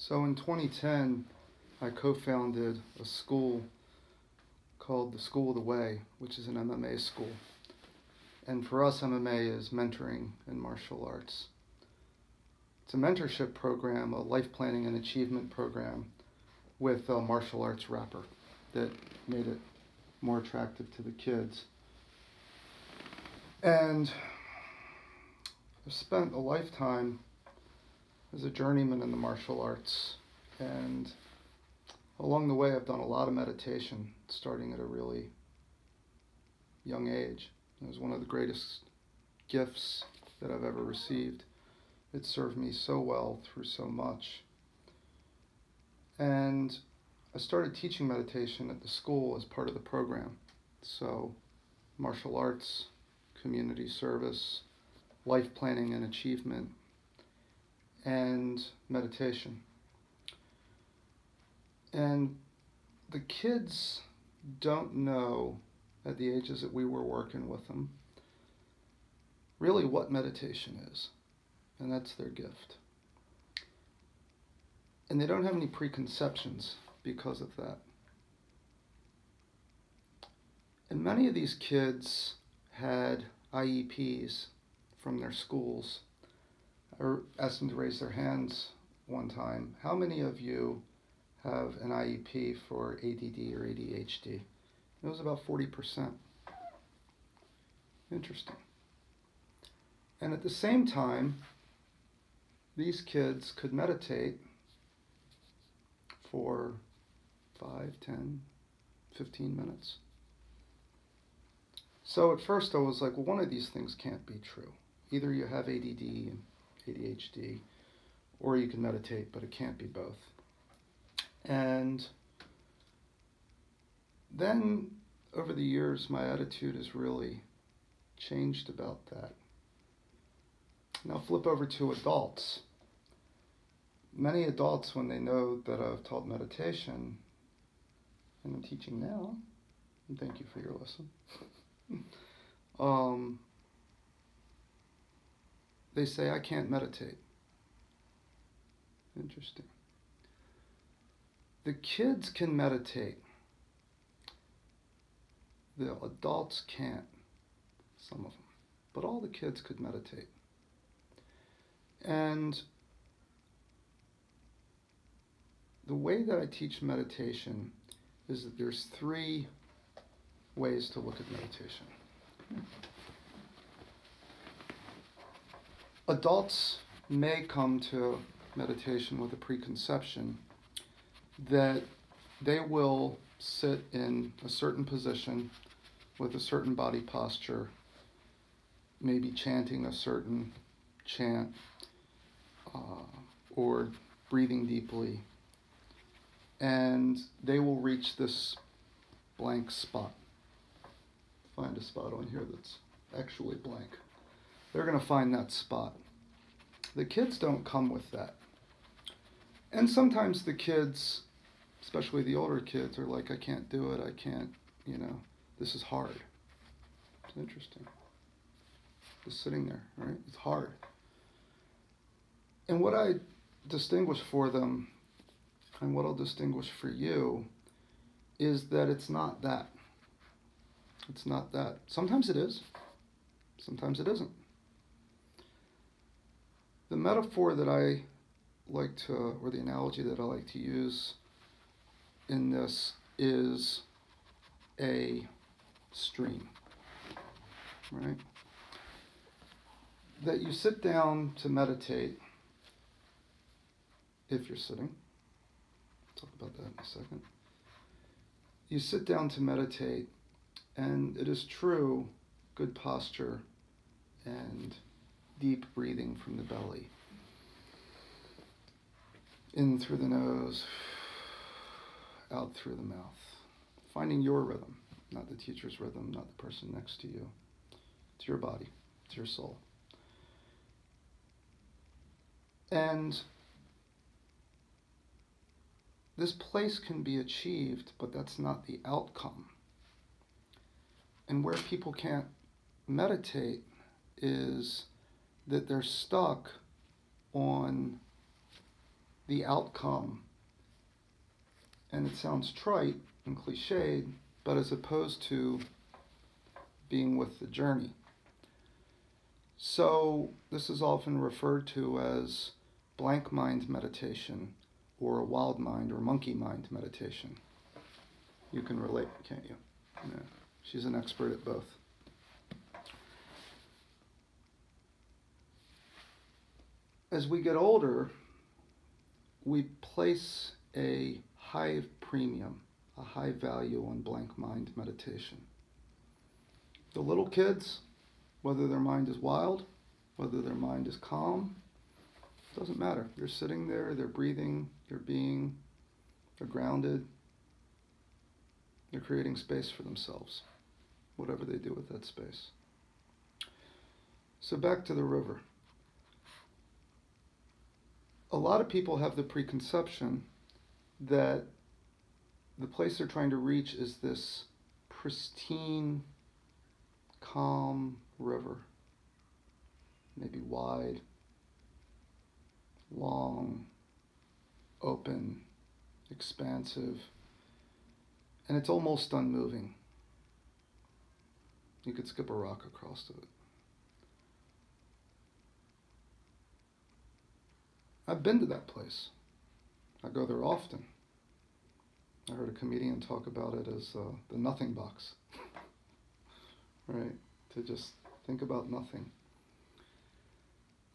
So in 2010, I co-founded a school called the School of the Whey, which is an MMA school. And for us, MMA is mentoring in martial arts. It's a mentorship program, a life planning and achievement program with a martial arts wrapper that made it more attractive to the kids. And I've spent a lifetime as a journeyman in the martial arts, and along the way I've done a lot of meditation, starting at a really young age. It was one of the greatest gifts that I've ever received. It served me so well through so much. And I started teaching meditation at the school as part of the program. So martial arts, community service, life planning and achievement, and meditation. And the kids don't know, at the ages that we were working with them, really what meditation is. And that's their gift. And they don't have any preconceptions because of that. And many of these kids had IEPs from their schools. I asked them to raise their hands one time. How many of you have an IEP for ADD or ADHD? It was about 40%. Interesting. And at the same time, these kids could meditate for 5, 10, 15 minutes. So at first I was like, well, one of these things can't be true. Either you have ADD and ADHD, or you can meditate, but it can't be both. And then over the years, my attitude has really changed about that. Now flip over to adults. Many adults, when they know that I've taught meditation, and I'm teaching now, and thank you for your lesson, they say, I can't meditate. Interesting. The kids can meditate. The adults can't, some of them. But all the kids could meditate. And the way that I teach meditation is that there's 3 ways to look at meditation. Adults may come to meditation with a preconception that they will sit in a certain position with a certain body posture, maybe chanting a certain chant, or breathing deeply, and they will reach this blank spot. Find a spot on here that's actually blank. They're going to find that spot. The kids don't come with that. And sometimes the kids, especially the older kids, are like, I can't do it, I can't, this is hard. It's interesting. Just sitting there, right? It's hard. And what I distinguish for them, and what I'll distinguish for you, is that it's not that. It's not that. Sometimes it is. Sometimes it isn't. The metaphor that I like to, or the analogy that I like to use in this is a stream, right? That you sit down to meditate, if you're sitting. I'll talk about that in a second. You sit down to meditate, and it is true, good posture and deep breathing from the belly. In through the nose, out through the mouth. Finding your rhythm, not the teacher's rhythm, not the person next to you. It's your body, it's your soul. And this place can be achieved, but that's not the outcome. And where people can't meditate is that they're stuck on the outcome. And it sounds trite and cliched, but as opposed to being with the journey. So this is often referred to as blank mind meditation or a wild mind or monkey mind meditation. You can relate, can't you? Yeah. She's an expert at both. As we get older, we place a high premium, a high value on blank mind meditation. The little kids, whether their mind is wild, whether their mind is calm, doesn't matter. They're sitting there, they're breathing, they're being, they're grounded, they're creating space for themselves, whatever they do with that space. So back to the river. A lot of people have the preconception that the place they're trying to reach is this pristine, calm river, maybe wide, long, open, expansive, and it's almost unmoving. You could skip a rock across it. I've been to that place. I go there often. I heard a comedian talk about it as the nothing box. Right? To just think about nothing.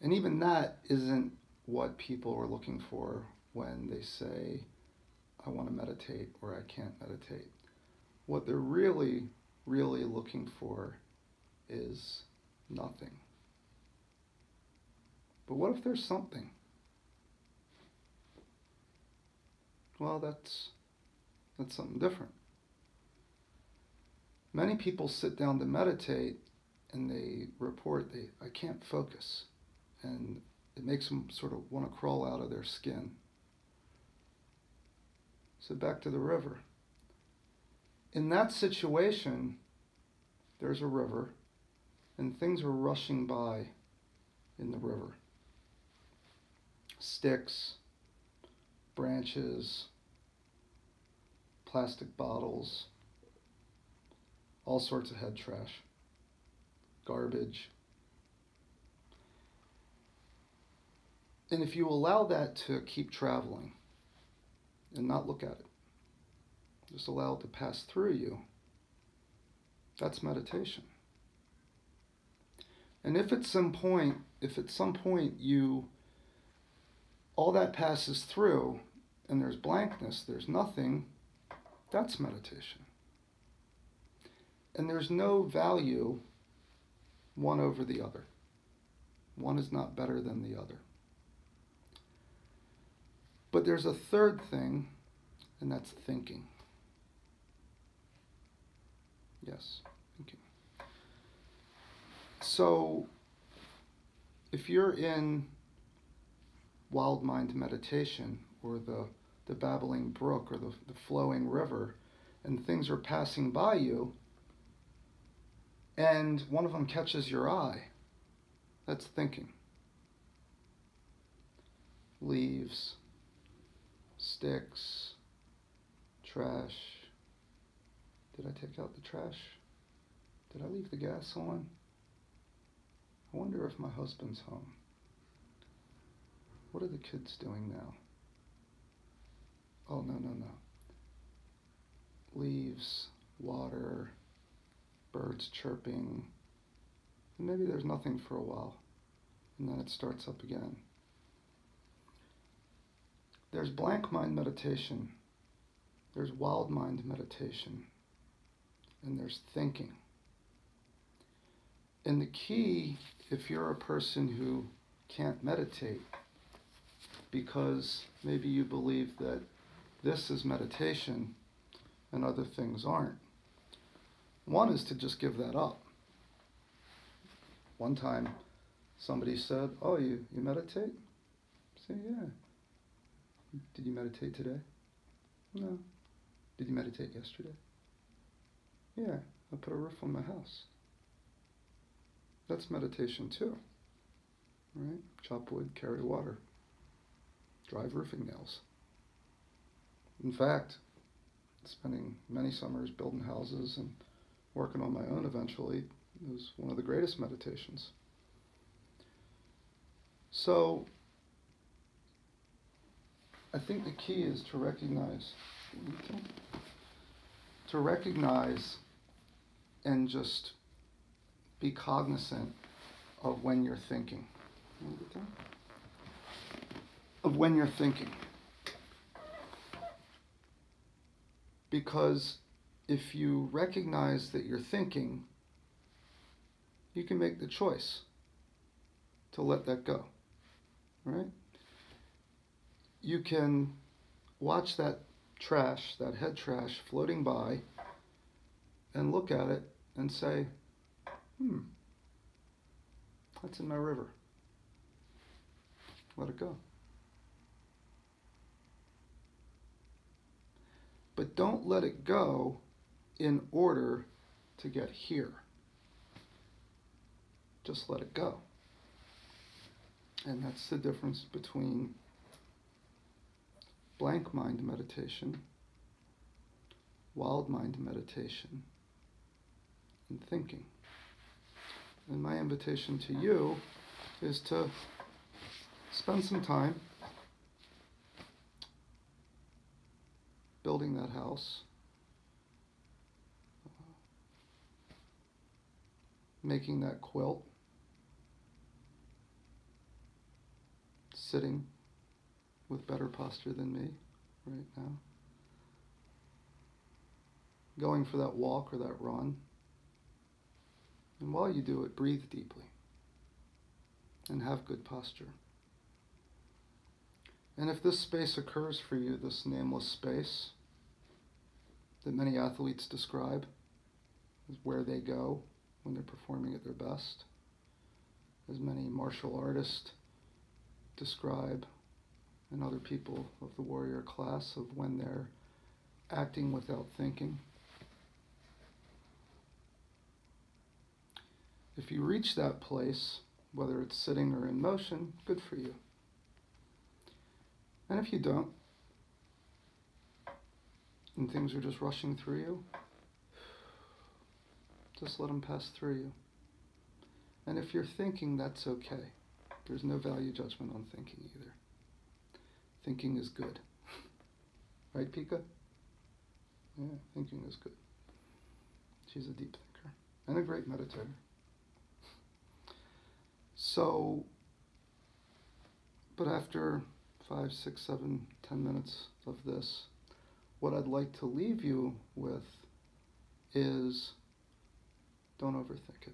And even that isn't what people are looking for when they say, I want to meditate or I can't meditate. What they're really, really looking for is nothing. But what if there's something? Well, that's something different. Many people sit down to meditate and they report I can't focus, and it makes them sort of want to crawl out of their skin. So back to the river. In that situation, there's a river and things are rushing by in the river. Sticks, branches, plastic bottles, all sorts of head trash, garbage. And if you allow that to keep traveling and not look at it, just allow it to pass through you, that's meditation. And if at some point all that passes through and there's blankness, there's nothing, that's meditation. And there's no value one over the other. One is not better than the other. But there's a third thing, and that's thinking. Yes, thinking. So, if you're in wild mind meditation, or the babbling brook, or the flowing river, and things are passing by you, and one of them catches your eye, that's thinking. Leaves, sticks, trash. Did I take out the trash? Did I leave the gas on? I wonder if my husband's home. What are the kids doing now? Oh, no. Leaves, water, birds chirping. And maybe there's nothing for a while, and then it starts up again. There's blank mind meditation, there's wild mind meditation, and there's thinking. And the key, if you're a person who can't meditate, because maybe you believe that this is meditation and other things aren't, one is to just give that up. One time somebody said, oh, you meditate? I said, yeah. Did you meditate today? No. Did you meditate yesterday? Yeah, I put a roof on my house. That's meditation too, right? Chop wood, carry water. drive roofing nails. In fact, spending many summers building houses and working on my own eventually was one of the greatest meditations. So I think the key is to recognize and just be cognizant of when you're thinking. Of when you're thinking. Because if you recognize that you're thinking, you can make the choice to let that go, right? You can watch that trash, that head trash floating by, and look at it and say, that's in my river. Let it go. But don't let it go in order to get here. Just let it go. And that's the difference between blank mind meditation, wild mind meditation, and thinking. And my invitation to you is to spend some time building that house, making that quilt, sitting with better posture than me right now, going for that walk or that run. And while you do it, breathe deeply and have good posture. And if this space occurs for you, this nameless space that many athletes describe as where they go when they're performing at their best, as many martial artists describe, and other people of the warrior class, of when they're acting without thinking. If you reach that place, whether it's sitting or in motion, good for you. And if you don't, and things are just rushing through you, just let them pass through you. And if you're thinking, that's okay. There's no value judgment on thinking either. Thinking is good. Right, Pika? Yeah, thinking is good. She's a deep thinker and a great meditator. So, but after 5, 6, 7, 10 minutes of this, what I'd like to leave you with is don't overthink it.